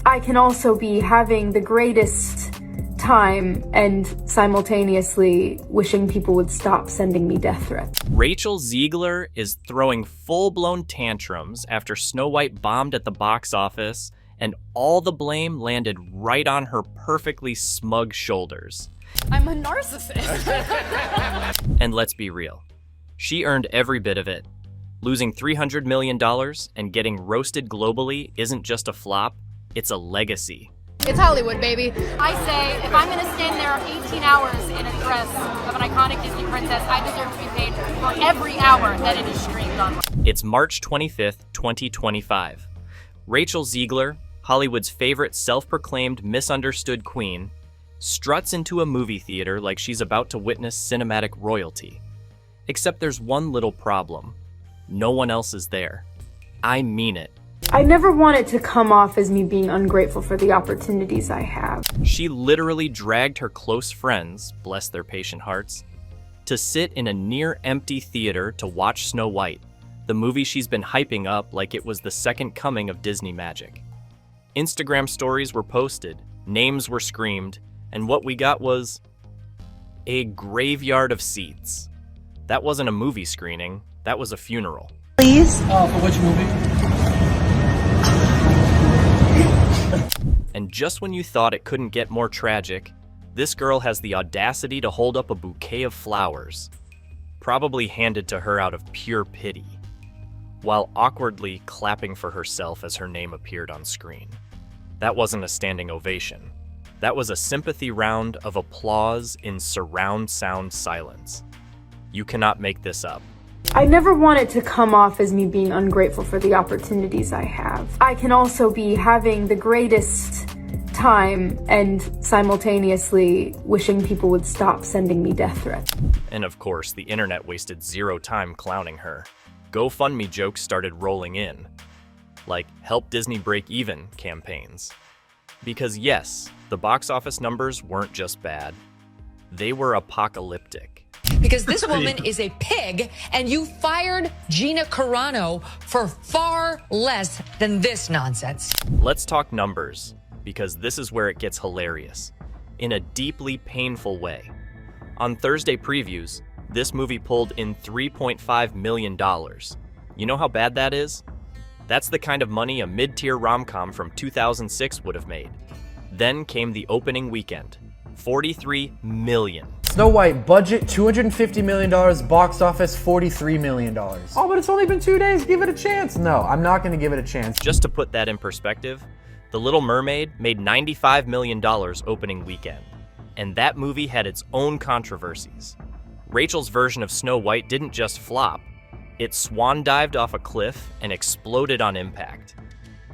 I can also be having the greatest time and simultaneously wishing people would stop sending me death threats. Rachel Zegler is throwing full-blown tantrums after Snow White bombed at the box office, and all the blame landed right on her perfectly smug shoulders. I'm a narcissist. And let's be real, she earned every bit of it. Losing $300 million and getting roasted globally isn't just a flop, it's a legacy. It's Hollywood, baby. I say, if I'm gonna stand there 18 hours in a dress of an iconic Disney princess, I deserve to be paid for every hour that it is streamed on. It's March 25th, 2025. Rachel Zegler, Hollywood's favorite self-proclaimed misunderstood queen, struts into a movie theater like she's about to witness cinematic royalty. Except there's one little problem. No one else is there. I mean it. I never want it to come off as me being ungrateful for the opportunities I have. She literally dragged her close friends, bless their patient hearts, to sit in a near-empty theater to watch Snow White, the movie she's been hyping up like it was the second coming of Disney magic. Instagram stories were posted, names were screamed, and what we got was a graveyard of seats. That wasn't a movie screening, that was a funeral. Please? For which movie? And just when you thought it couldn't get more tragic, this girl has the audacity to hold up a bouquet of flowers, probably handed to her out of pure pity, while awkwardly clapping for herself as her name appeared on screen. That wasn't a standing ovation. That was a sympathy round of applause in surround sound silence. You cannot make this up. I never want it to come off as me being ungrateful for the opportunities I have. I can also be having the greatest time and simultaneously wishing people would stop sending me death threats. And of course, the internet wasted zero time clowning her. GoFundMe jokes started rolling in, like help Disney break even campaigns. Because yes, the box office numbers weren't just bad, they were apocalyptic. Because this woman is a pig, and you fired Gina Carano for far less than this nonsense. Let's talk numbers, because this is where it gets hilarious, in a deeply painful way. On Thursday previews, this movie pulled in $3.5 million. You know how bad that is? That's the kind of money a mid-tier rom-com from 2006 would have made. Then came the opening weekend, $43 million. Snow White, budget $250 million, box office $43 million. Oh, but it's only been 2 days, give it a chance. No, I'm not gonna give it a chance. Just to put that in perspective, The Little Mermaid made $95 million opening weekend, and that movie had its own controversies. Rachel's version of Snow White didn't just flop, it swan dived off a cliff and exploded on impact.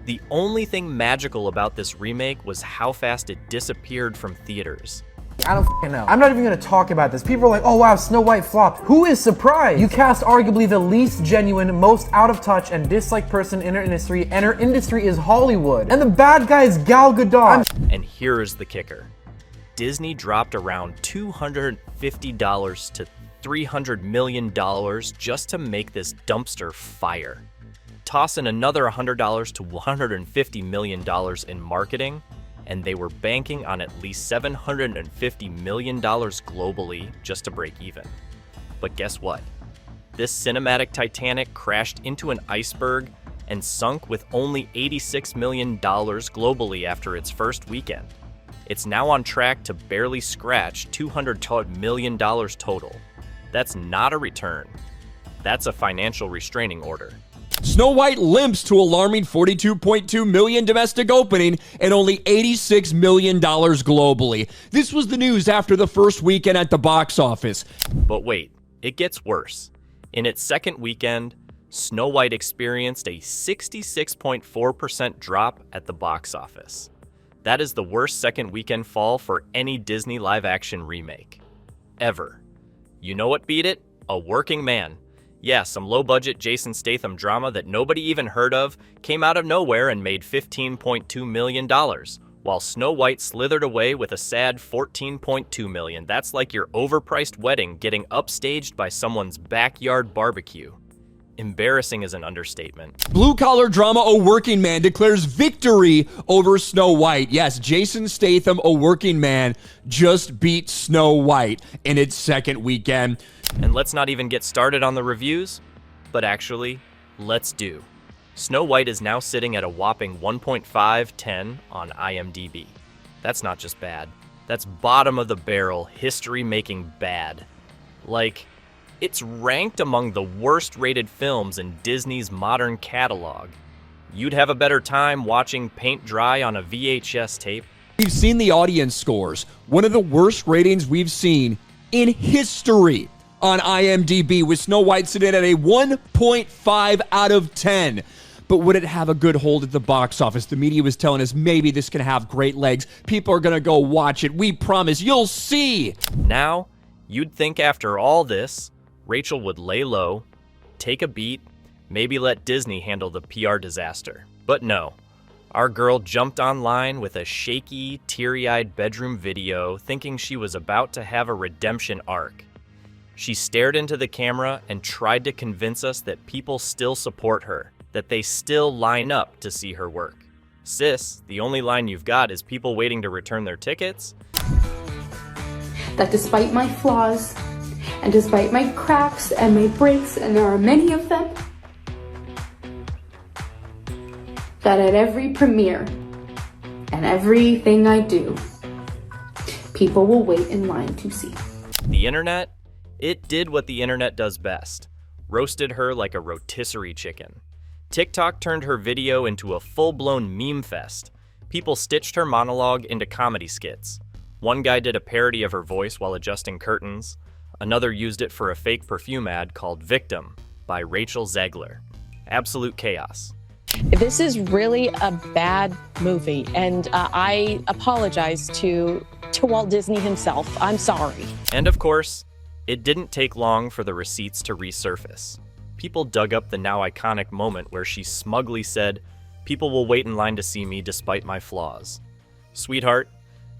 The only thing magical about this remake was how fast it disappeared from theaters. I don't f***ing know. I'm not even gonna talk about this. People are like, oh wow, Snow White flopped. Who is surprised? You cast arguably the least genuine, most out of touch, and disliked person in our industry, and our industry is Hollywood. And the bad guy is Gal Gadot. And here is the kicker. Disney dropped around $250 to $300 million just to make this dumpster fire. Toss in another $100 to $150 million in marketing, and they were banking on at least $750 million globally just to break even. But guess what? This cinematic Titanic crashed into an iceberg and sunk with only $86 million globally after its first weekend. It's now on track to barely scratch $200 million total. That's not a return. That's a financial restraining order. Snow White limps to alarming $42.2 million domestic opening and only $86 million globally. This was the news after the first weekend at the box office. But wait, it gets worse. In its second weekend, Snow White experienced a 66.4% drop at the box office. That is the worst second weekend fall for any Disney live-action remake. Ever. You know what beat it? A Working Man. Yeah, some low-budget Jason Statham drama that nobody even heard of came out of nowhere and made $15.2 million, while Snow White slithered away with a sad $14.2 million. That's like your overpriced wedding getting upstaged by someone's backyard barbecue. Embarrassing is an understatement. Blue-collar drama, a working man declares victory over Snow White. Yes, Jason Statham, a working man, just beat Snow White in its second weekend. And let's not even get started on the reviews, but actually, let's do. Snow White is now sitting at a whopping 1.510 on IMDb. That's not just bad. That's bottom of the barrel, history-making bad. Like, it's ranked among the worst-rated films in Disney's modern catalog. You'd have a better time watching paint dry on a VHS tape. We've seen the audience scores, one of the worst ratings we've seen in history on IMDb, with Snow White sitting at a 1.5 out of 10. But would it have a good hold at the box office? The media was telling us maybe this can have great legs. People are going to go watch it. We promise. You'll see. Now, you'd think after all this, Rachel would lay low, take a beat, maybe let Disney handle the PR disaster. But no. Our girl jumped online with a shaky, teary-eyed bedroom video thinking she was about to have a redemption arc. She stared into the camera and tried to convince us that people still support her, that they still line up to see her work. Sis, the only line you've got is people waiting to return their tickets? That despite my flaws, and despite my cracks and my breaks, and there are many of them, that at every premiere and everything I do, people will wait in line to see. The internet? It did what the internet does best. Roasted her like a rotisserie chicken. TikTok turned her video into a full-blown meme fest. People stitched her monologue into comedy skits. One guy did a parody of her voice while adjusting curtains. Another used it for a fake perfume ad called Victim by Rachel Zegler. Absolute chaos. This is really a bad movie, and I apologize to Walt Disney himself. I'm sorry. And of course, it didn't take long for the receipts to resurface. People dug up the now iconic moment where she smugly said, "People will wait in line to see me despite my flaws." Sweetheart,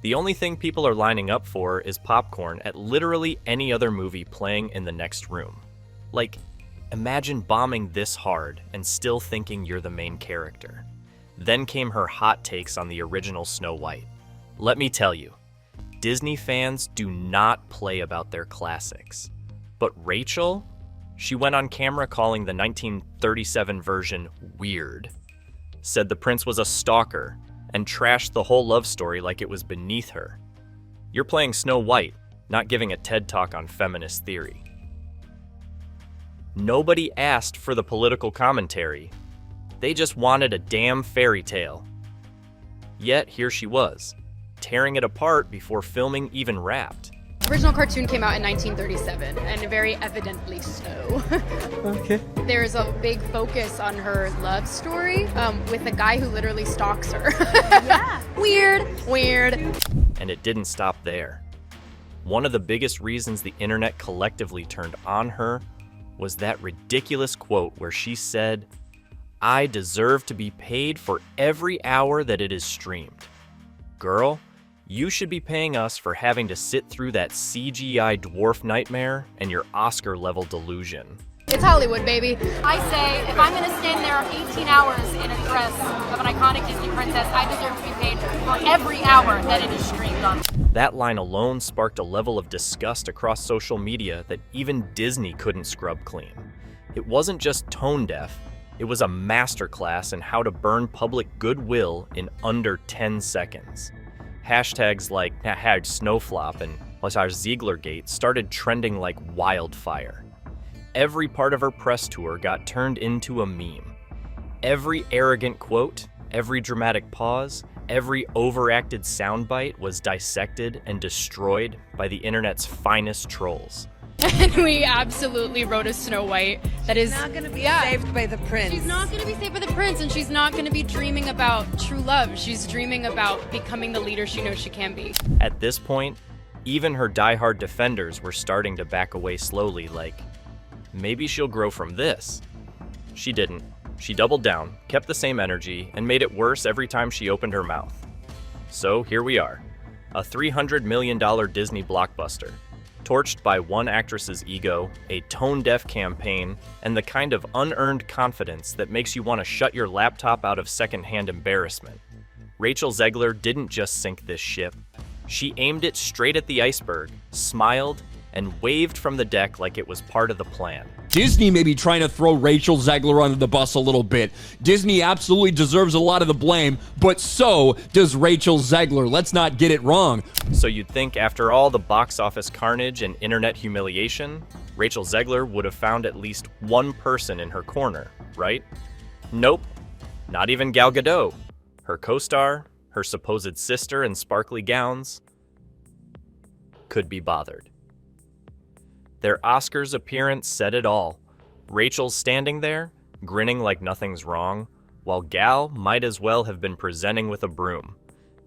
the only thing people are lining up for is popcorn at literally any other movie playing in the next room. Like, imagine bombing this hard and still thinking you're the main character. Then came her hot takes on the original Snow White. Let me tell you, Disney fans do not play about their classics. But Rachel? She went on camera calling the 1937 version weird, said the prince was a stalker, and trashed the whole love story like it was beneath her. You're playing Snow White, not giving a TED Talk on feminist theory. Nobody asked for the political commentary. They just wanted a damn fairy tale. Yet here she was, tearing it apart before filming even wrapped. The original cartoon came out in 1937, and very evidently so. Okay. There's a big focus on her love story with a guy who literally stalks her. Yeah. Weird. And it didn't stop there. One of the biggest reasons the internet collectively turned on her was that ridiculous quote where she said, "I deserve to be paid for every hour that it is streamed." Girl, you should be paying us for having to sit through that CGI dwarf nightmare and your Oscar-level delusion. It's Hollywood, baby. I say, if I'm gonna stand there 18 hours in a dress of an iconic Disney princess, I deserve to be paid for every hour that it is streamed on. That line alone sparked a level of disgust across social media that even Disney couldn't scrub clean. It wasn't just tone deaf, it was a masterclass in how to burn public goodwill in under 10 seconds. Hashtags like #snowflop and #Zeglergate started trending like wildfire. Every part of her press tour got turned into a meme. Every arrogant quote, every dramatic pause, every overacted soundbite was dissected and destroyed by the internet's finest trolls. And we absolutely wrote a Snow White that is not going to be saved by the prince. She's not going to be saved by the prince, and she's not going to be dreaming about true love. She's dreaming about becoming the leader she knows she can be. At this point, even her diehard defenders were starting to back away slowly, like, maybe she'll grow from this. She didn't. She doubled down, kept the same energy, and made it worse every time she opened her mouth. So here we are, a $300 million Disney blockbuster. Torched by one actress's ego, a tone-deaf campaign, and the kind of unearned confidence that makes you want to shut your laptop out of secondhand embarrassment, Rachel Zegler didn't just sink this ship. She aimed it straight at the iceberg, smiled, and waved from the deck like it was part of the plan. Disney may be trying to throw Rachel Zegler under the bus a little bit. Disney absolutely deserves a lot of the blame, but so does Rachel Zegler. Let's not get it wrong. So you'd think after all the box office carnage and internet humiliation, Rachel Zegler would have found at least one person in her corner, right? Nope, not even Gal Gadot. Her co-star, her supposed sister in sparkly gowns, could be bothered. Their Oscars appearance said it all. Rachel's standing there, grinning like nothing's wrong, while Gal might as well have been presenting with a broom.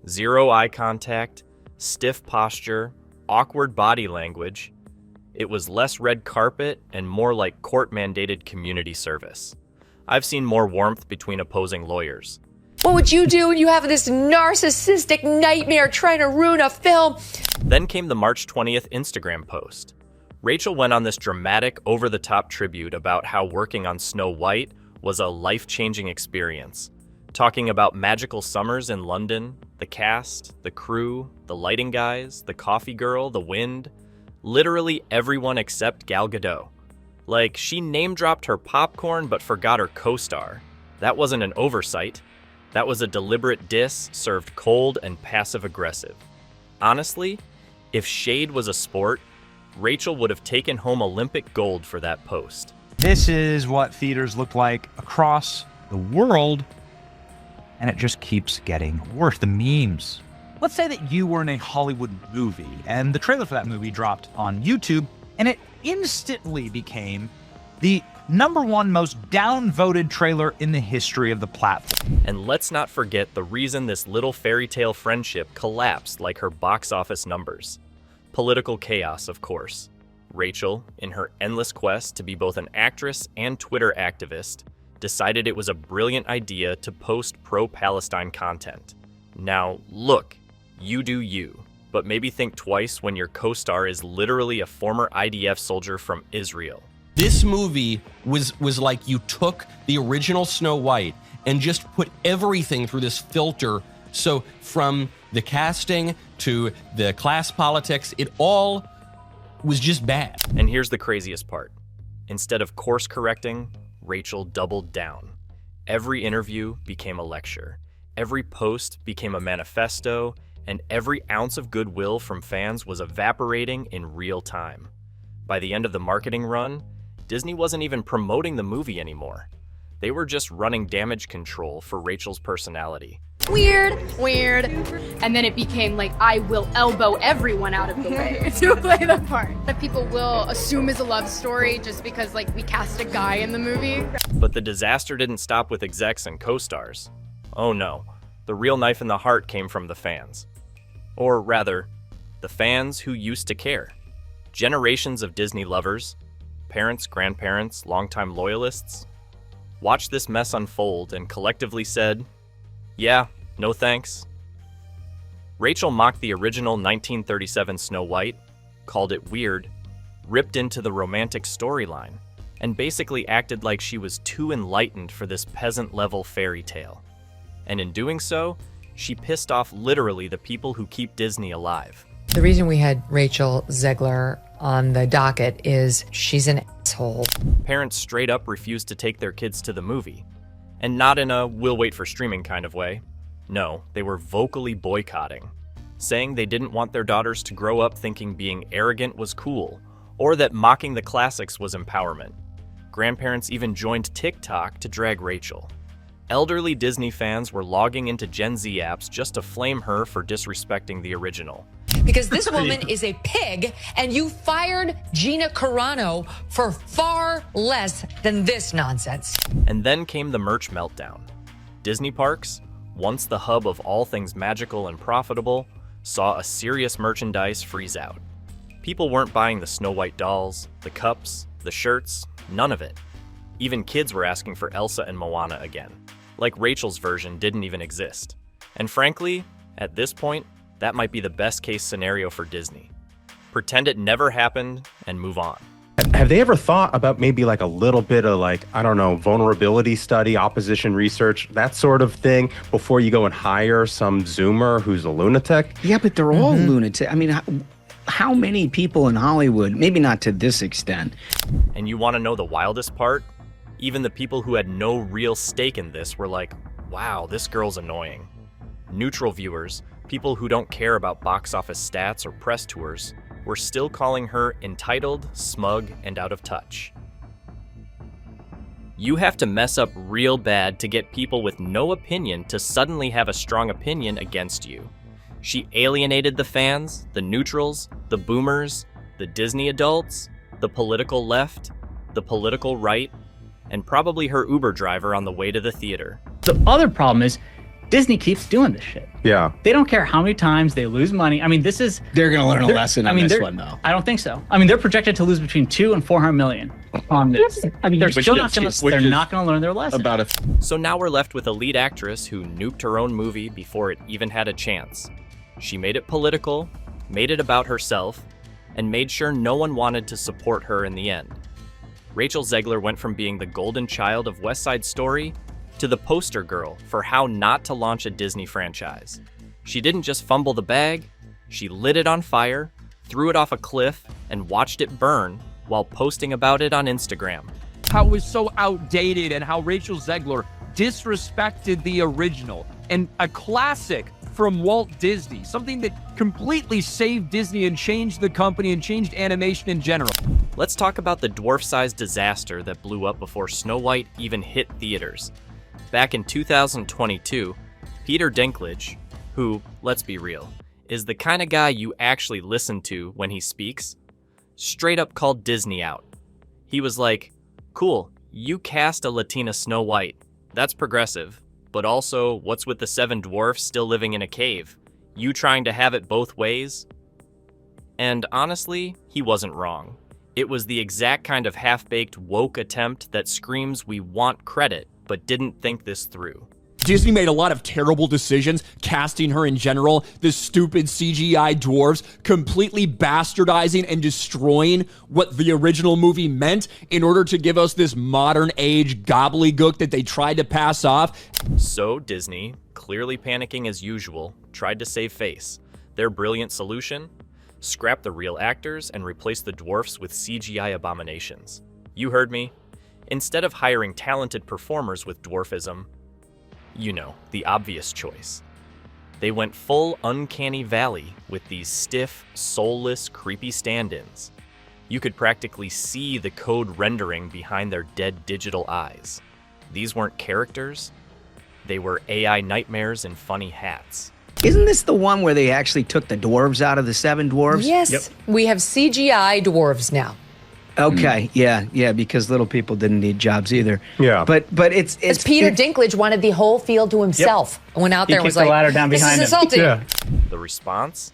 Zero eye contact, stiff posture, awkward body language. It was less red carpet and more like court-mandated community service. I've seen more warmth between opposing lawyers. What would you do when you have this narcissistic nightmare trying to ruin a film? Then came the March 20th Instagram post. Rachel went on this dramatic, over-the-top tribute about how working on Snow White was a life-changing experience, talking about magical summers in London, the cast, the crew, the lighting guys, the coffee girl, the wind, literally everyone except Gal Gadot. Like, she name-dropped her popcorn but forgot her co-star. That wasn't an oversight. That was a deliberate diss served cold and passive-aggressive. Honestly, if shade was a sport, Rachel would have taken home Olympic gold for that post. This is what theaters look like across the world, and it just keeps getting worse. The memes. Let's say that you were in a Hollywood movie, and the trailer for that movie dropped on YouTube, and it instantly became the #1 most downvoted trailer in the history of the platform. And let's not forget the reason this little fairy tale friendship collapsed like her box office numbers. Political chaos, of course. Rachel, in her endless quest to be both an actress and Twitter activist, decided it was a brilliant idea to post pro-Palestine content. Now, look, you do you, but maybe think twice when your co-star is literally a former IDF soldier from Israel. This movie was like you took the original Snow White and just put everything through this filter. So from the casting to the class politics, it all was just bad. And here's the craziest part. Instead of course correcting, Rachel doubled down. Every interview became a lecture. Every post became a manifesto, and every ounce of goodwill from fans was evaporating in real time. By the end of the marketing run, Disney wasn't even promoting the movie anymore. They were just running damage control for Rachel's personality. Weird. And then it became like, I will elbow everyone out of the way to play the part. That people will assume is a love story just because, like, we cast a guy in the movie. But the disaster didn't stop with execs and co-stars. Oh no, the real knife in the heart came from the fans. Or rather, the fans who used to care. Generations of Disney lovers, parents, grandparents, longtime loyalists, watched this mess unfold and collectively said, yeah, no thanks. Rachel mocked the original 1937 Snow White, called it weird, ripped into the romantic storyline, and basically acted like she was too enlightened for this peasant-level fairy tale. And in doing so, she pissed off literally the people who keep Disney alive. The reason we had Rachel Zegler on the docket is she's an asshole. Parents straight up refused to take their kids to the movie. And not in a we'll wait for streaming kind of way. No, they were vocally boycotting, saying they didn't want their daughters to grow up thinking being arrogant was cool, or that mocking the classics was empowerment. Grandparents even joined TikTok to drag Rachel. Elderly Disney fans were logging into Gen Z apps just to flame her for disrespecting the original. Because this woman is a pig, and you fired Gina Carano for far less than this nonsense. And then came the merch meltdown. Disney parks, once the hub of all things magical and profitable, saw a serious merchandise freeze out. People weren't buying the Snow White dolls, the cups, the shirts, none of it. Even kids were asking for Elsa and Moana again, like Rachel's version didn't even exist. And frankly, at this point, that might be the best case scenario for Disney. Pretend it never happened and move on. Have they ever thought about maybe like a little bit of like, I don't know, vulnerability study, opposition research, that sort of thing before you go and hire some Zoomer who's a lunatic? Yeah, but they're all lunatic. I mean, how many people in Hollywood, maybe not to this extent. And you want to know the wildest part? Even the people who had no real stake in this were like, wow, this girl's annoying. Neutral viewers, people who don't care about box office stats or press tours, were still calling her entitled, smug, and out of touch. You have to mess up real bad to get people with no opinion to suddenly have a strong opinion against you. She alienated the fans, the neutrals, the boomers, the Disney adults, the political left, the political right, and probably her Uber driver on the way to the theater. The other problem is Disney keeps doing this shit. Yeah. They don't care how many times they lose money. I mean, this is... They're going to learn a lesson on this one, though. I don't think so. I mean, they're projected to lose between $200 and $400 million on this. I mean, they're still not going to... They're not going to learn their lesson. So now we're left with a lead actress who nuked her own movie before it even had a chance. She made it political, made it about herself, and made sure no one wanted to support her in the end. Rachel Zegler went from being the golden child of West Side Story to the poster girl for how not to launch a Disney franchise. She didn't just fumble the bag, she lit it on fire, threw it off a cliff, and watched it burn while posting about it on Instagram. How it was so outdated and how Rachel Zegler disrespected the original and a classic from Walt Disney, something that completely saved Disney and changed the company and changed animation in general. Let's talk about the dwarf-sized disaster that blew up before Snow White even hit theaters. Back in 2022, Peter Dinklage, who, let's be real, is the kind of guy you actually listen to when he speaks, straight up called Disney out. He was like, cool, you cast a Latina Snow White. That's progressive. But also, what's with the 7 dwarfs still living in a cave? You trying to have it both ways? And honestly, he wasn't wrong. It was the exact kind of half-baked woke attempt that screams we want credit, but didn't think this through. Disney made a lot of terrible decisions, casting her in general, the stupid CGI dwarves, completely bastardizing and destroying what the original movie meant in order to give us this modern age gobbledygook that they tried to pass off. So Disney, clearly panicking as usual, tried to save face. Their brilliant solution? Scrap the real actors and replace the dwarfs with CGI abominations. You heard me. Instead of hiring talented performers with dwarfism, you know, the obvious choice, they went full Uncanny Valley with these stiff, soulless, creepy stand-ins. You could practically see the code rendering behind their dead digital eyes. These weren't characters, they were AI nightmares in funny hats. Isn't this the one where they actually took the dwarves out of the 7 dwarves? Yes, we have CGI dwarves now. Okay, yeah, because little people didn't need jobs either. Yeah, but it's Peter Dinklage wanted the whole field to himself. Went out there and was like, "This is insulting." Yeah. The response?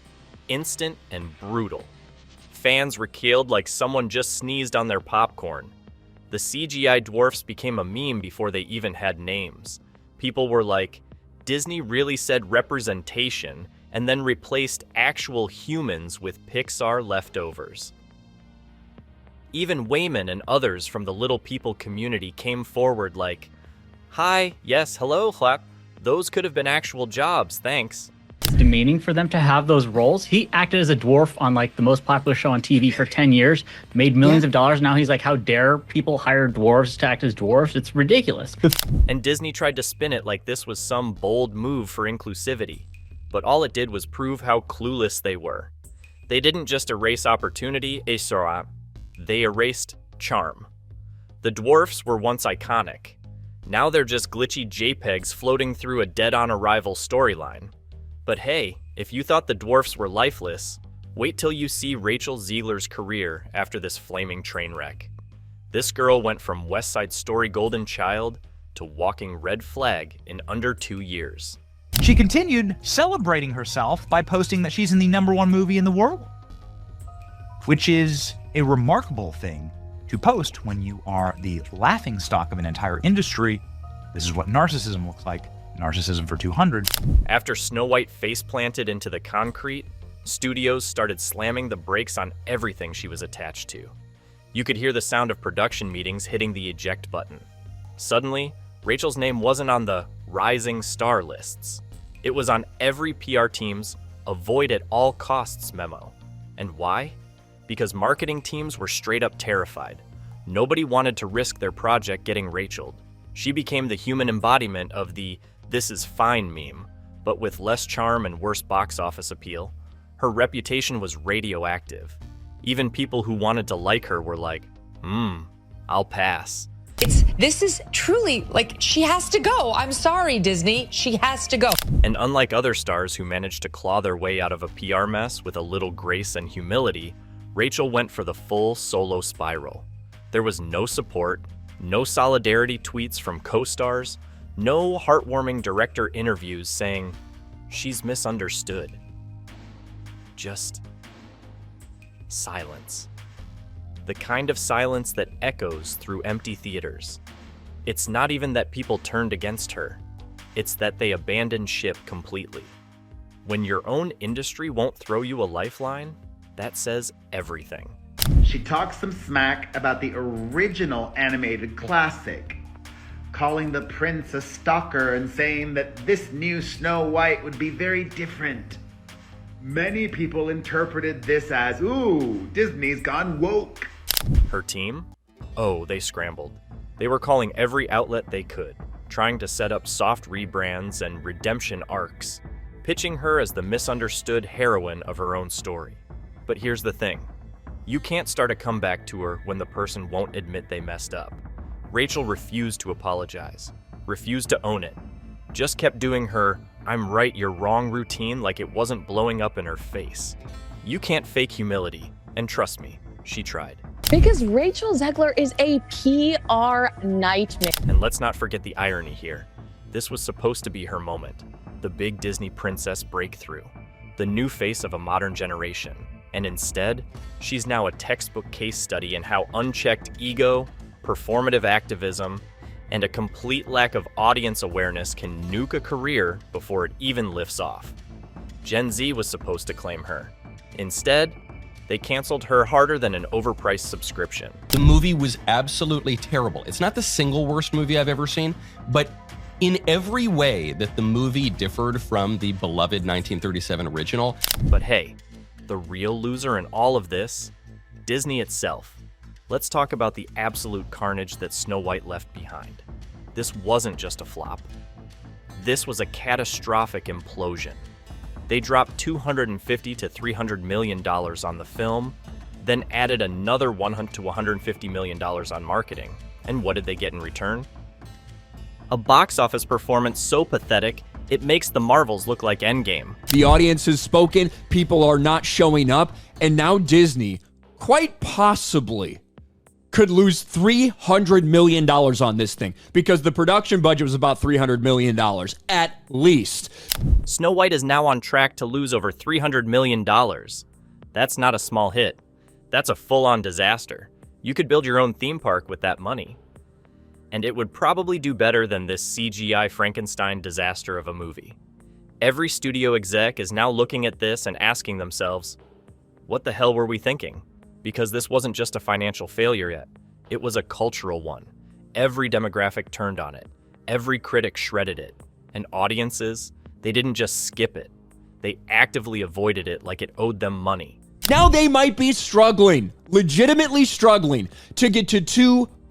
Instant and brutal. Fans were killed like someone just sneezed on their popcorn. The CGI dwarfs became a meme before they even had names. People were like, Disney really said representation and then replaced actual humans with Pixar leftovers. Even Wayman and others from the Little People community came forward like, hi, yes, hello, clap. Those could have been actual jobs, thanks. It's demeaning for them to have those roles. He acted as a dwarf on like the most popular show on TV for 10 years, made millions of dollars. Now he's like, how dare people hire dwarves to act as dwarves? It's ridiculous. And Disney tried to spin it like this was some bold move for inclusivity. But all it did was prove how clueless they were. They didn't just erase opportunity, they erased charm. The dwarfs were once iconic. Now they're just glitchy JPEGs floating through a dead-on-arrival storyline. But hey, if you thought the dwarfs were lifeless, wait till you see Rachel Zegler's career after this flaming train wreck. This girl went from West Side Story golden child to walking red flag in under 2 years. She continued celebrating herself by posting that she's in the #1 movie in the world, which is a remarkable thing to post when you are the laughingstock of an entire industry. This is what narcissism looks like. Narcissism for 200. After Snow White face-planted into the concrete, Studios started slamming the brakes on everything she was attached to. You could hear the sound of production meetings hitting the eject button. Suddenly, Rachel's name wasn't on the rising star lists. It was on every PR team's avoid at all costs memo. And why? Because marketing teams were straight up terrified. Nobody wanted to risk their project getting Racheled. She became the human embodiment of the "this is fine" meme, but with less charm and worse box office appeal. Her reputation was radioactive. Even people who wanted to like her were like, I'll pass. This is truly, like, she has to go. I'm sorry, Disney. She has to go. And unlike other stars who managed to claw their way out of a PR mess with a little grace and humility, Rachel went for the full solo spiral. There was no support, no solidarity tweets from co-stars, no heartwarming director interviews saying, she's misunderstood. Just silence. The kind of silence that echoes through empty theaters. It's not even that people turned against her. It's that they abandoned ship completely. When your own industry won't throw you a lifeline, that says everything. She talks some smack about the original animated classic, calling the prince a stalker and saying that this new Snow White would be very different. Many people interpreted this as, ooh, Disney's gone woke. Her team? Oh, they scrambled. They were calling every outlet they could, trying to set up soft rebrands and redemption arcs, pitching her as the misunderstood heroine of her own story. But here's the thing. You can't start a comeback tour when the person won't admit they messed up. Rachel refused to apologize, refused to own it, just kept doing her "I'm right, you're wrong" routine like it wasn't blowing up in her face. You can't fake humility, and trust me, she tried. Because Rachel Zegler is a PR nightmare. And let's not forget the irony here. This was supposed to be her moment, the big Disney princess breakthrough, the new face of a modern generation. And instead, she's now a textbook case study in how unchecked ego, performative activism, and a complete lack of audience awareness can nuke a career before it even lifts off. Gen Z was supposed to claim her. Instead, they canceled her harder than an overpriced subscription. The movie was absolutely terrible. It's not the single worst movie I've ever seen, but in every way that the movie differed from the beloved 1937 original. But hey, the real loser in all of this? Disney itself. Let's talk about the absolute carnage that Snow White left behind. This wasn't just a flop. This was a catastrophic implosion. They dropped $250 to $300 million on the film, then added another $100 to $150 million on marketing. And what did they get in return? A box office performance so pathetic, it makes the Marvels look like Endgame. The audience has spoken, people are not showing up, and now Disney, quite possibly, could lose $300 million on this thing because the production budget was about $300 million, at least. Snow White is now on track to lose over $300 million. That's not a small hit. That's a full-on disaster. You could build your own theme park with that money. And it would probably do better than this CGI Frankenstein disaster of a movie. Every studio exec is now looking at this and asking themselves, what the hell were we thinking? Because this wasn't just a financial failure yet. It was a cultural one. Every demographic turned on it. Every critic shredded it. And audiences, they didn't just skip it. They actively avoided it like it owed them money. Now they might be struggling, legitimately struggling, to get to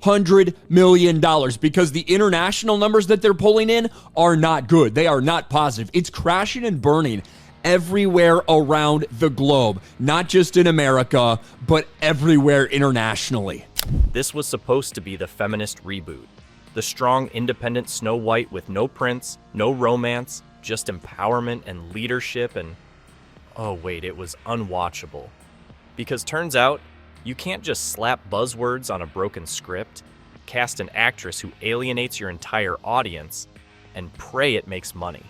$200 million because the international numbers that they're pulling in are not good. They are not positive. It's crashing and burning everywhere around the globe, not just in America, but everywhere internationally. This was supposed to be the feminist reboot. The strong, independent Snow White with no prince, no romance, just empowerment and leadership and... oh wait, it was unwatchable. Because turns out, you can't just slap buzzwords on a broken script, cast an actress who alienates your entire audience, and pray it makes money.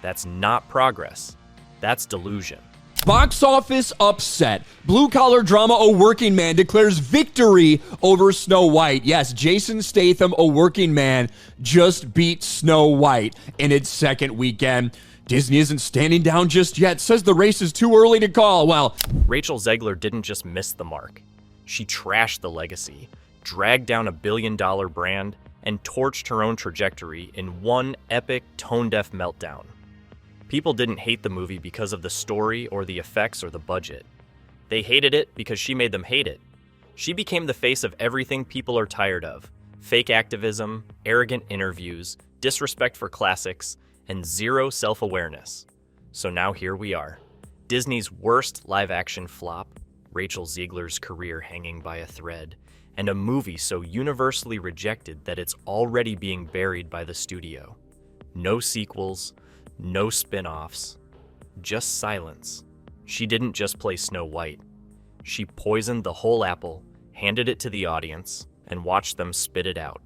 That's not progress. That's delusion. Box office upset. Blue-collar drama A Working Man declares victory over Snow White. Yes, Jason Statham, A Working Man, just beat Snow White in its second weekend. Disney isn't standing down just yet, says the race is too early to call. Well, Rachel Zegler didn't just miss the mark. She trashed the legacy, dragged down a billion-dollar brand, and torched her own trajectory in one epic, tone-deaf meltdown. People didn't hate the movie because of the story or the effects or the budget. They hated it because she made them hate it. She became the face of everything people are tired of: fake activism, arrogant interviews, disrespect for classics, and zero self-awareness. So now here we are. Disney's worst live-action flop, Rachel Zegler's career hanging by a thread, and a movie so universally rejected that it's already being buried by the studio. No sequels, no spin-offs, just silence. She didn't just play Snow White. She poisoned the whole apple, handed it to the audience, and watched them spit it out.